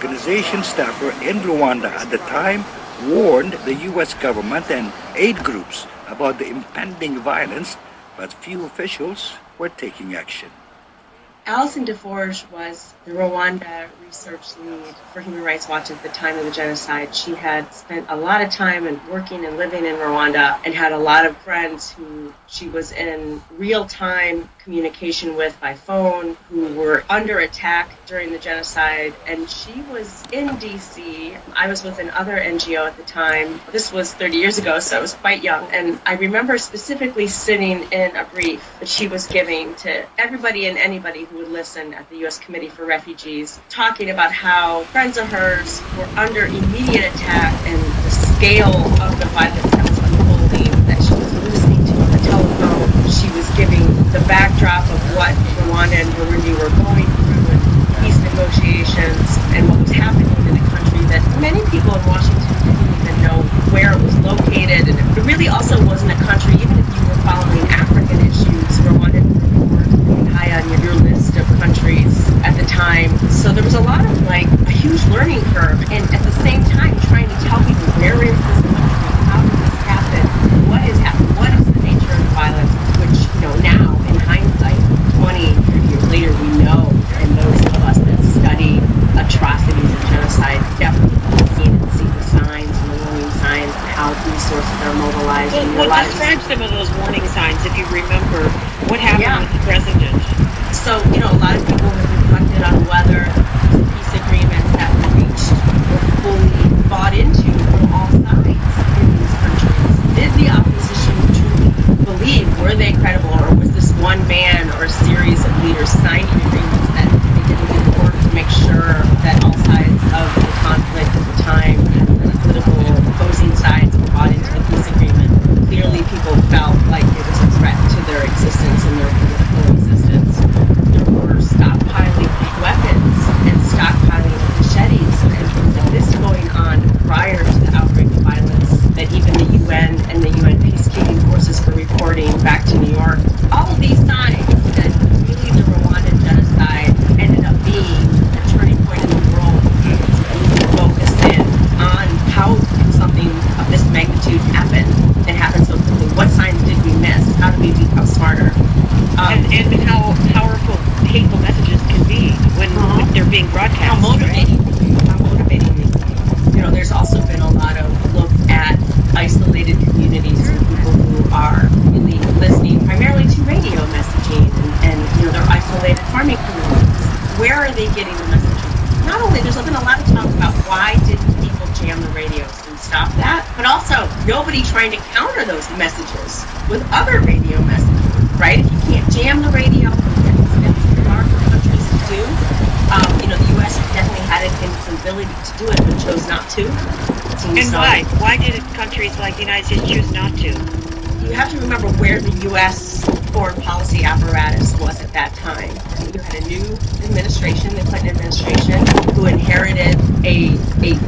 organization staffer in Rwanda at the time warned the U.S. government and aid groups about the impending violence, but few officials were taking action. Alison DeForge was the Rwanda research lead for Human Rights Watch at the time of the genocide. She had spent a lot of time working and living in Rwanda and had a lot of friends who she was in real-time communication with by phone who were under attack during the genocide. And she was in D.C. I was with another NGO at the time. This was 30 years ago, so I was quite young. And I remember specifically sitting in a brief that she was giving to everybody and anybody who would listen at the U.S. Committee for Refugees, talking about how friends of hers were under immediate attack and the scale of the violence that was unfolding, that she was listening to on the telephone. She was giving the backdrop of what Rwanda and Burundi were going through in peace negotiations and what was happening in a country that many people in Washington didn't even know where it was located. And it really also wasn't a country, even if you were following African issues, Rwanda weren't high on your list of countries at the time. So there was a lot of a huge learning curve, and at the same time trying to tell people where is this country, how did this happen, what has happened, what is the nature of the violence, which, now in hindsight, 20, 30 years later, we know, and those of us that study atrocities and genocide definitely see the signs and the warning signs and how resources are mobilized. Well, describe some of those warning signs, if you remember what happened with the president. So, a lot of people have reflected on whether the peace agreements that were reached were fully bought into from all sides in these countries. Did the opposition truly believe, were they credible, or was this one man or a series of leaders signing agreements that they didn't do the work to make sure that all sides of the conflict at the time and the political opposing sides were bought into the peace agreement? Clearly, people felt like it was a threat to their existence and their political existence. There were stockpiling weapons and stockpiling machetes, and there was this going on prior to the outbreak of violence that even the UN and the UN peacekeeping forces were reporting back to New York. All of these signs that really the Rwandan genocide ended up being a turning point in the world because we focused in on how could something of this magnitude happen and happen so quickly. What signs did we miss? How do we become smarter? And how powerful hateful messages can be when they're being broadcast. How motivating. There's also been a lot of look at isolated communities and people who are really listening primarily to radio messaging and they're isolated farming communities. Where are they getting the messaging? Not only, there's been a lot of talk about why didn't people jam the radios and stop that, but also nobody trying to counter those messages with other radio messages, right? If you can't jam the radio, it's hard for countries to do. The U.S. definitely had it in its ability to do it, but chose not to. And why? Why did countries like the United States choose not to? You have to remember where the U.S. foreign policy apparatus was at that time. You had a new administration, the Clinton administration, who inherited a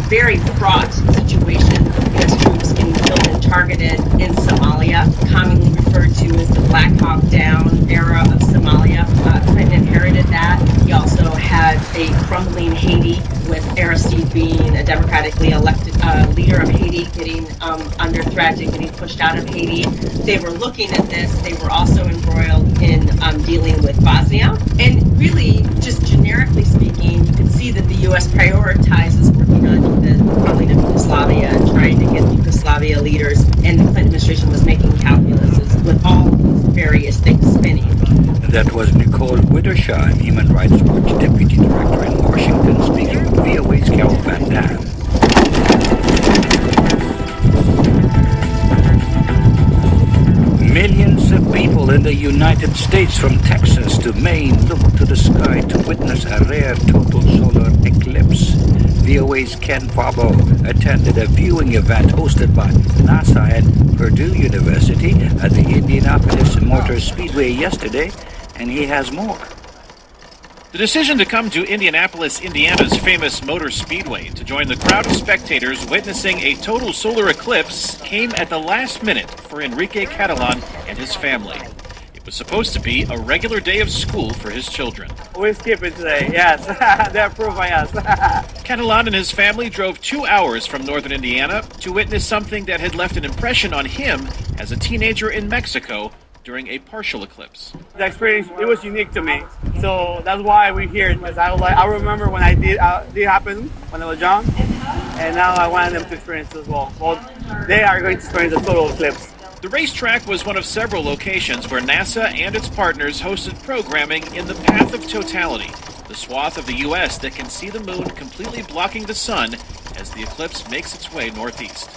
very fraught situation with U.S. troops getting killed and targeted in Somalia, commonly referred to as the Black Hawk Down era of Somalia. Clinton inherited that. He also had a crumbling Haiti, with Aristide being a democratically elected leader of Haiti getting under threat and getting pushed out of Haiti. They were looking at this. They were also embroiled in dealing with Bosnia. And really, just generically speaking, you can see that the U.S. prioritizes working on the falling of Yugoslavia and trying to get Yugoslavia leaders. And the Clinton administration was making calculuses with all of these various things spinning. That was Nicole Widersheim, Human Rights Watch Deputy Director in Washington, speaking with VOA's Carol Van Dam. Millions of people in the United States, from Texas to Maine, look to the sky to witness a rare total solar eclipse. VOA's Ken Pablo attended a viewing event hosted by NASA and Purdue University at the Indianapolis Motor Speedway yesterday, and he has more. The decision to come to Indianapolis, Indiana's famous Motor Speedway to join the crowd of spectators witnessing a total solar eclipse came at the last minute for Enrique Catalan and his family. It was supposed to be a regular day of school for his children. We skip it today, yes. They approved by us. Catalan and his family drove 2 hours from northern Indiana to witness something that had left an impression on him as a teenager in Mexico during a partial eclipse. The experience, it was unique to me. So that's why we're here. Because I remember when I did happen when I was young. And now I wanted them to experience it as well. Well, they are going to experience a total eclipse. The racetrack was one of several locations where NASA and its partners hosted programming in the path of totality, the swath of the U.S. that can see the moon completely blocking the sun as the eclipse makes its way northeast.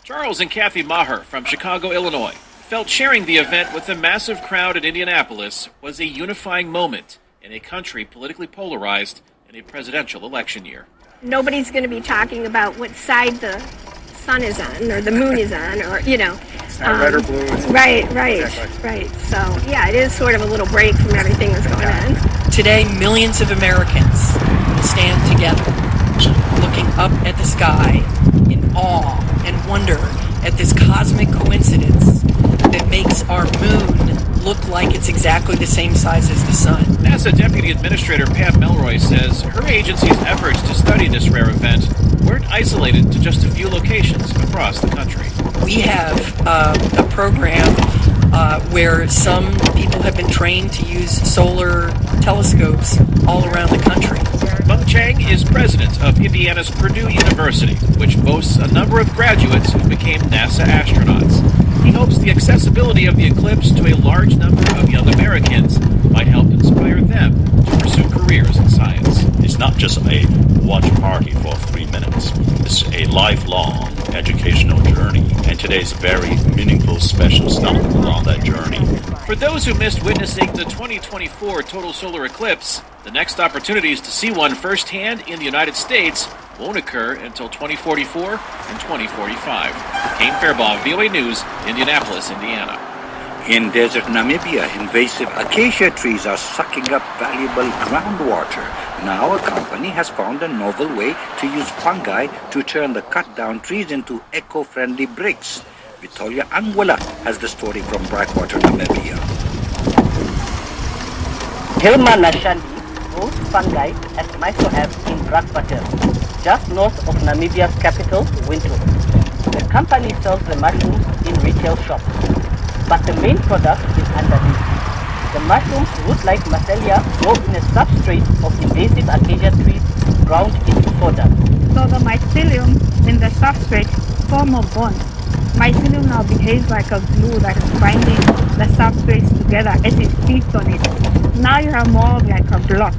Charles and Kathy Maher from Chicago, Illinois, felt sharing the event with the massive crowd in Indianapolis was a unifying moment in a country politically polarized in a presidential election year. Nobody's going to be talking about what side the sun is on or the moon is on, or, you know. Red or blue. Right. Exactly. Right. So, yeah, it is sort of a little break from everything that's going on. Today, millions of Americans will stand together, looking up at the sky in awe and wonder at this cosmic coincidence that makes our moon look like it's exactly the same size as the sun. NASA Deputy Administrator Pam Melroy says her agency's efforts to study this rare event weren't isolated to just a few locations across the country. We have a program where some people have been trained to use solar telescopes all around the country. Meng Chang is president of Indiana's Purdue University, which boasts a number of graduates who became NASA astronauts. He hopes the accessibility of the eclipse to a large number of young Americans might help inspire them to pursue careers in science. It's not just a watch party for 3 minutes. It's a lifelong educational journey, and today's very meaningful special stop along that journey. For those who missed witnessing the 2024 total solar eclipse, the next opportunities to see one firsthand in the United States won't occur until 2044 and 2045. Kane Fairbaugh, VOA News, Indianapolis, Indiana. In desert Namibia, invasive acacia trees are sucking up valuable groundwater. Now a company has found a novel way to use fungi to turn the cut-down trees into eco-friendly bricks. Vitoria Anguilla has the story from Blackwater, Namibia. Hilma Nashandi grows fungi at Mineola in Blackwater, just north of Namibia's capital, Windhoek. The company sells the mushrooms in retail shops, but the main product is underneath. The mushrooms, root-like mycelia, grow in a substrate of invasive acacia trees ground into fodder. So the mycelium in the substrate form a bond. Mycelium now behaves like a glue that is binding the substrates together as it feeds on it. Now you have more of like a block.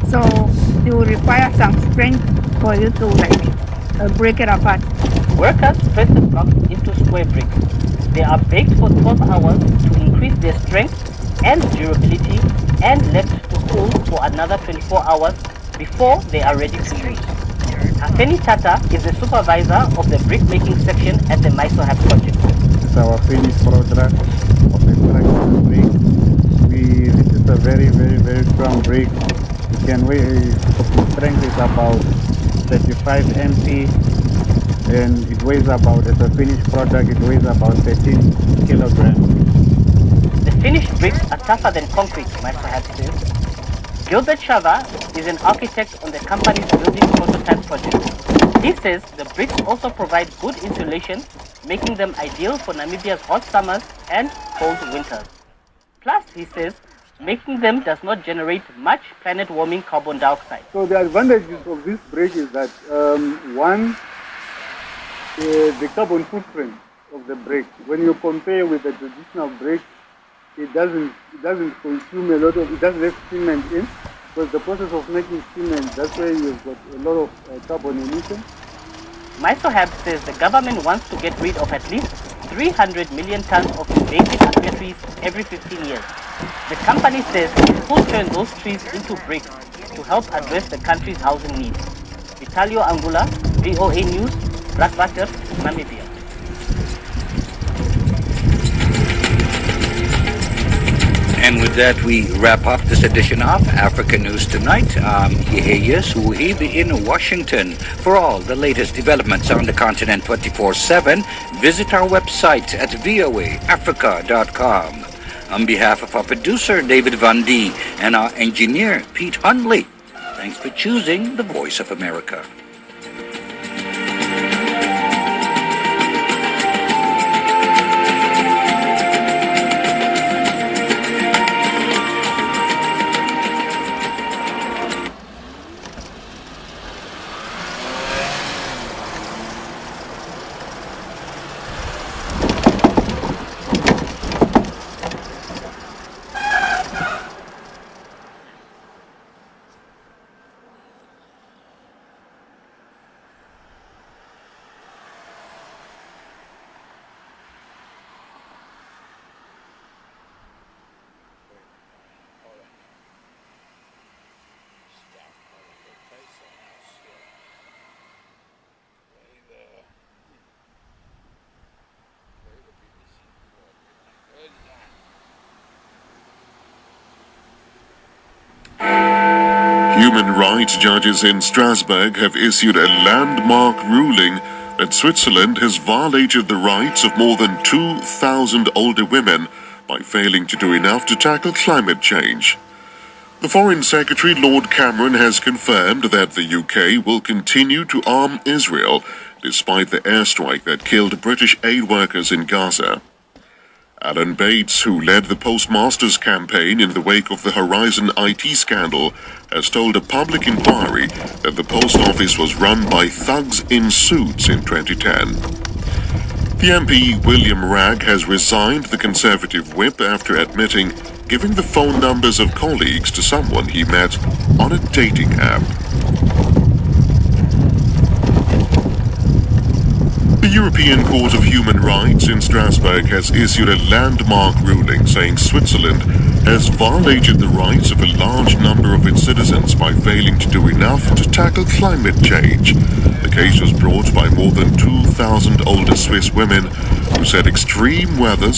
So it will require some strength for you to break it apart. Workers press the blocks into square bricks. They are baked for 12 hours to increase their strength and durability and left to cool for another 24 hours before they are ready to use. Afeni Tata is the supervisor of the brick-making section at the Mineola project. It's our finished product of extraction brick. This is a very, very, very strong brick. It can weigh, the strength is about 35 MP, and it weighs about, as a finished product, it weighs about 13 kilograms. The finished bricks are tougher than concrete, Mineola says. Gilbert Shava is an architect on the company's building prototype project. He says the bricks also provide good insulation, making them ideal for Namibia's hot summers and cold winters. Plus, he says, making them does not generate much planet-warming carbon dioxide. So the advantages of this brick is that, one, the carbon footprint of the brick. When you compare with the traditional brick, it doesn't consume a lot of, it doesn't have cement in, because the process of making cement, that's where you've got a lot of carbon emission. Mineola says the government wants to get rid of at least 300 million tons of invasive acacia trees every 15 years. The company says it will turn those trees into bricks to help address the country's housing needs. Vitalio Angula, VOA News, Blackwater, Namibia. And with that, we wrap up this edition of Africa News Tonight. I'm Yeheya Suhib in Washington. For all the latest developments on the continent 24/7, visit our website at voaafrica.com. On behalf of our producer, David Van D., and our engineer, Pete Hundley, thanks for choosing the Voice of America. Human rights judges in Strasbourg have issued a landmark ruling that Switzerland has violated the rights of more than 2,000 older women by failing to do enough to tackle climate change. The Foreign Secretary, Lord Cameron, has confirmed that the UK will continue to arm Israel despite the airstrike that killed British aid workers in Gaza. Alan Bates, who led the Postmasters campaign in the wake of the Horizon IT scandal, has told a public inquiry that the post office was run by thugs in suits in 2010. The MP, William Ragg, has resigned the Conservative whip after admitting giving the phone numbers of colleagues to someone he met on a dating app. The European Court of Human Rights in Strasbourg has issued a landmark ruling saying Switzerland has violated the rights of a large number of its citizens by failing to do enough to tackle climate change. The case was brought by more than 2,000 older Swiss women who said extreme weather